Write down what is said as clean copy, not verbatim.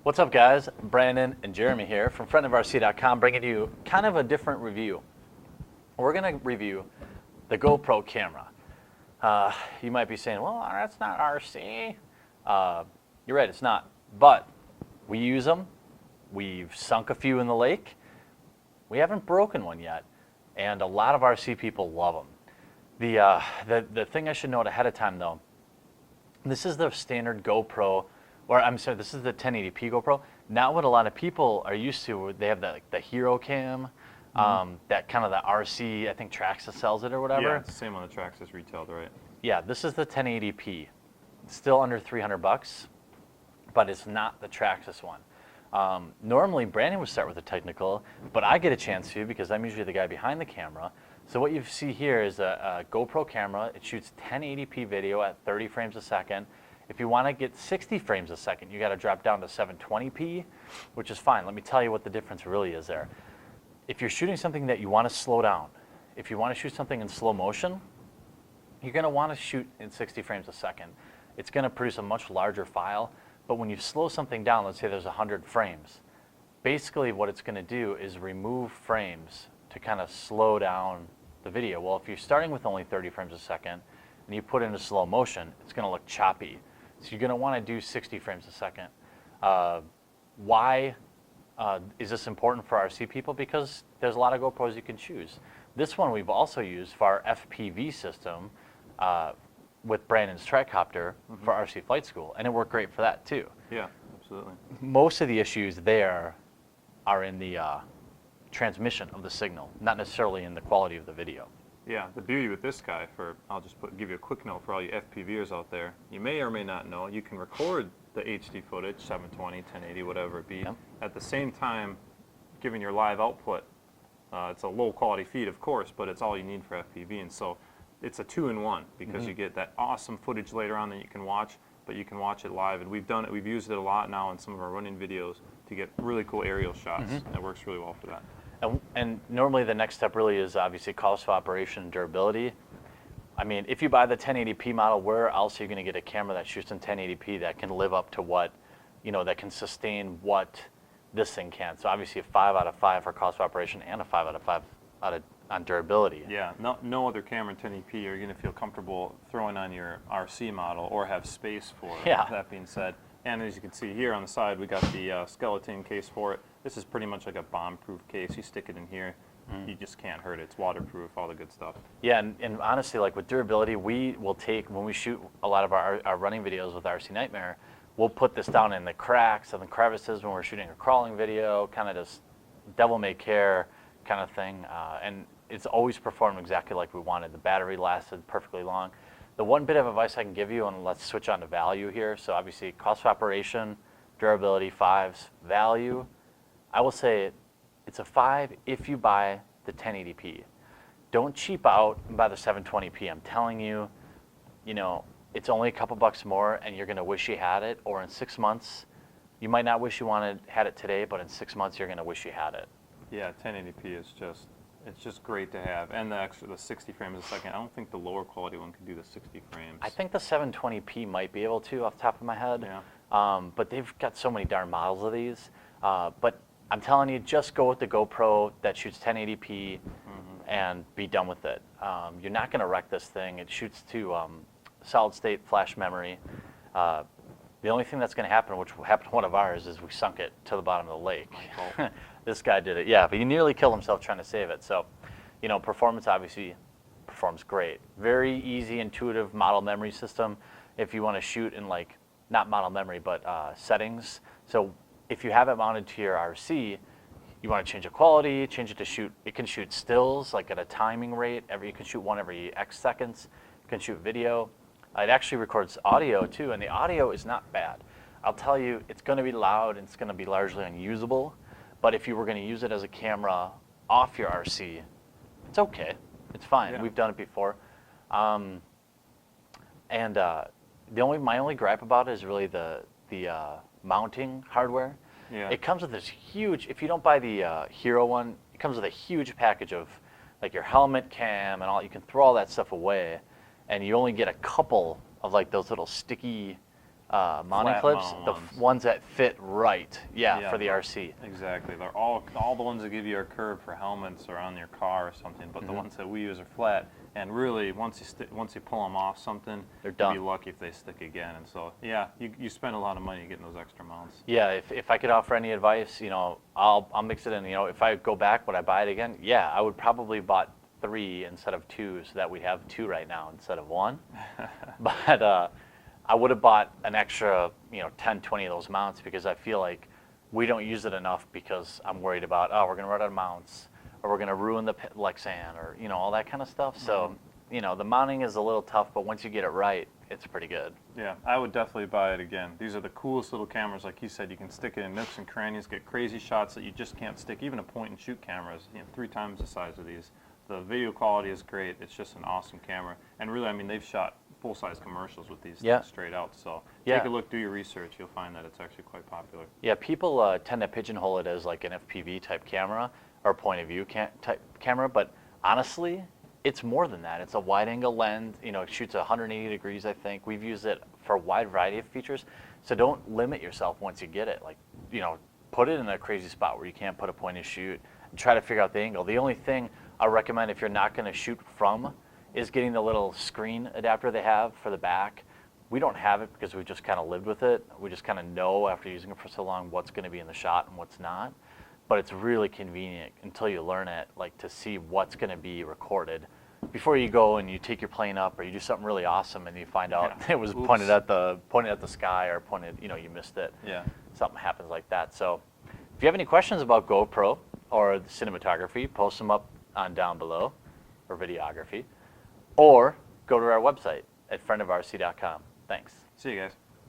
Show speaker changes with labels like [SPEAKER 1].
[SPEAKER 1] What's up, guys? Brandon and Jeremy here from friendofrc.com, bringing you kind of a different review. We're going to review the GoPro camera. You might be saying, well, that's not RC. You're right, it's not. But we use them. We've sunk a few in the lake. We haven't broken one yet. And a lot of RC people love them. The thing I should note ahead of time, though, this is the standard GoPro. Or I'm sorry, this is the 1080p GoPro. Not what a lot of people are used to. They have the Hero Cam, that kind of the RC, I think Traxxas sells it or whatever.
[SPEAKER 2] Yeah, it's the same one that Traxxas retailed, right?
[SPEAKER 1] Yeah, this is the 1080p. It's still under $300, but it's not the Traxxas one. Normally, Brandon would start with a technical, but I get a chance to because I'm usually the guy behind the camera. So what you see here is a GoPro camera. It shoots 1080p video at 30 frames a second. If you want to get 60 frames a second, you got to drop down to 720p, which is fine. Let me tell you what the difference really is there. If you're shooting something that you want to slow down, if you want to shoot something in slow motion, you're going to want to shoot in 60 frames a second. It's going to produce a much larger file, but when you slow something down, let's say there's 100 frames, basically what it's going to do is remove frames to kind of slow down the video. Well, if you're starting with only 30 frames a second and you put it into slow motion, it's going to look choppy. So you're going to want to do 60 frames a second. Why is this important for RC people? Because there's a lot of GoPros you can choose. This one we've also used for our FPV system with Brandon's tricopter for RC flight school, and it worked great for that too.
[SPEAKER 2] Yeah, absolutely.
[SPEAKER 1] Most of the issues there are in the transmission of the signal, not necessarily in the quality of the video.
[SPEAKER 2] Yeah, the beauty with this guy, I'll just give you a quick note for all you FPVers out there. You may or may not know, you can record the HD footage, 720, 1080, whatever it be,
[SPEAKER 1] Yep.
[SPEAKER 2] at the same time giving your live output. It's a low quality feed, of course, but it's all you need for FPV, and so it's a 2-in-1 because you get that awesome footage later on that you can watch, but you can watch it live, and we've used it a lot now in some of our running videos to get really cool aerial shots. It works really well for that.
[SPEAKER 1] And normally the next step really is obviously cost of operation and durability. I mean, if you buy the 1080p model, where else are you going to get a camera that shoots in 1080p that can live up to what, that can sustain what this thing can? So obviously a 5 out of 5 for cost of operation and a 5 out of 5 on durability.
[SPEAKER 2] Yeah, no other camera in 1080p are you going to feel comfortable throwing on your RC model or have space for.
[SPEAKER 1] Yeah.
[SPEAKER 2] That being said, and as you can see here on the side, we got the skeleton case for it. This is pretty much like a bomb-proof case. You stick it in here, you just can't hurt it. It's waterproof, all the good stuff.
[SPEAKER 1] Yeah, and honestly, like with durability, we will take, when we shoot a lot of our running videos with RC Nightmare, we'll put this down in the cracks and the crevices when we're shooting a crawling video, kind of just devil-may-care kind of thing. And it's always performed exactly like we wanted. The battery lasted perfectly long. The one bit of advice I can give you, and let's switch on to value here. So obviously, cost of operation, durability, 5s, value. I will say it's a 5 if you buy the 1080p. Don't cheap out and buy the 720p. I'm telling you, it's only a couple bucks more and you're gonna wish you had it, or in 6 months, you might not wish you had it today, but in 6 months you're gonna wish you had it.
[SPEAKER 2] Yeah, 1080p is just great to have. And the 60 frames a second. I don't think the lower quality one can do the 60 frames.
[SPEAKER 1] I think the 720p might be able to off the top of my head.
[SPEAKER 2] Yeah.
[SPEAKER 1] But they've got so many darn models of these. But I'm telling you, just go with the GoPro that shoots 1080p and be done with it. You're not going to wreck this thing. It shoots to solid state flash memory. The only thing that's going to happen, which happened to one of ours, is we sunk it to the bottom of the lake. This guy did it, yeah, but he nearly killed himself trying to save it. So, performance obviously performs great. Very easy, intuitive model memory system if you want to shoot in not model memory, but settings. So if you have it mounted to your RC, you want to change the quality, change it to shoot. It can shoot stills, like at a timing rate. You can shoot one every X seconds. You can shoot video. It actually records audio too, and the audio is not bad. I'll tell you, it's going to be loud and it's going to be largely unusable. But if you were going to use it as a camera off your RC, it's okay. It's fine.
[SPEAKER 2] Yeah.
[SPEAKER 1] We've done it before. My only gripe about it is really the mounting hardware.
[SPEAKER 2] Yeah.
[SPEAKER 1] It comes with this huge, if you don't buy the Hero one, it comes with a huge package of your helmet cam and all. You can throw all that stuff away, and you only get a couple of those little sticky mounting
[SPEAKER 2] Flat
[SPEAKER 1] clips,
[SPEAKER 2] mount
[SPEAKER 1] the
[SPEAKER 2] ones.
[SPEAKER 1] ones that fit right,
[SPEAKER 2] Yeah,
[SPEAKER 1] for the
[SPEAKER 2] but-
[SPEAKER 1] RC.
[SPEAKER 2] Exactly. They're all the ones that give you a curve for helmets or on your car or something, but the
[SPEAKER 1] Mm-hmm.
[SPEAKER 2] ones that we use are flat. And really, once you pull them off something,
[SPEAKER 1] They're
[SPEAKER 2] you'll
[SPEAKER 1] done.
[SPEAKER 2] be lucky if they stick again. And so, yeah, you spend a lot of money getting those extra mounts.
[SPEAKER 1] Yeah, if I could offer any advice, I'll mix it in. If I go back, would I buy it again? Yeah, I would probably bought 3 instead of 2, so that we have 2 right now instead of 1. But I would have bought an extra, 10, 20 of those mounts, because I feel like we don't use it enough, because I'm worried about, we're going to run out of mounts, or we're going to ruin the Lexan, or, all that kind of stuff. So, the mounting is a little tough, but once you get it right, it's pretty good.
[SPEAKER 2] Yeah, I would definitely buy it again. These are the coolest little cameras. Like you said, you can stick it in nooks and crannies, get crazy shots that you just can't stick. Even a point and shoot camera is 3 times the size of these. The video quality is great. It's just an awesome camera. And really, I mean, they've shot full-size commercials with these
[SPEAKER 1] Yeah.
[SPEAKER 2] things straight out. So
[SPEAKER 1] Yeah.
[SPEAKER 2] take a look, do your research. You'll find that it's actually quite popular.
[SPEAKER 1] Yeah, people tend to pigeonhole it as like an FPV type camera or point of view type camera, but honestly, it's more than that. It's a wide angle lens, it shoots 180 degrees, I think. We've used it for a wide variety of features. So don't limit yourself once you get it. Like, put it in a crazy spot where you can't put a point and shoot and try to figure out the angle. The only thing I recommend if you're not going to shoot from is getting the little screen adapter they have for the back. We don't have it because we just kind of lived with it. We just kind of know after using it for so long what's going to be in the shot and what's not. But it's really convenient until you learn it, like to see what's going to be recorded before you go and you take your plane up or you do something really awesome and you find out
[SPEAKER 2] Yeah.
[SPEAKER 1] it was
[SPEAKER 2] Oops.
[SPEAKER 1] pointed at the sky or pointed, you missed it.
[SPEAKER 2] Yeah.
[SPEAKER 1] Something happens like that. So if you have any questions about GoPro or the cinematography, post them up on down below, or videography, or go to our website at friendofarc.com. Thanks.
[SPEAKER 2] See you guys.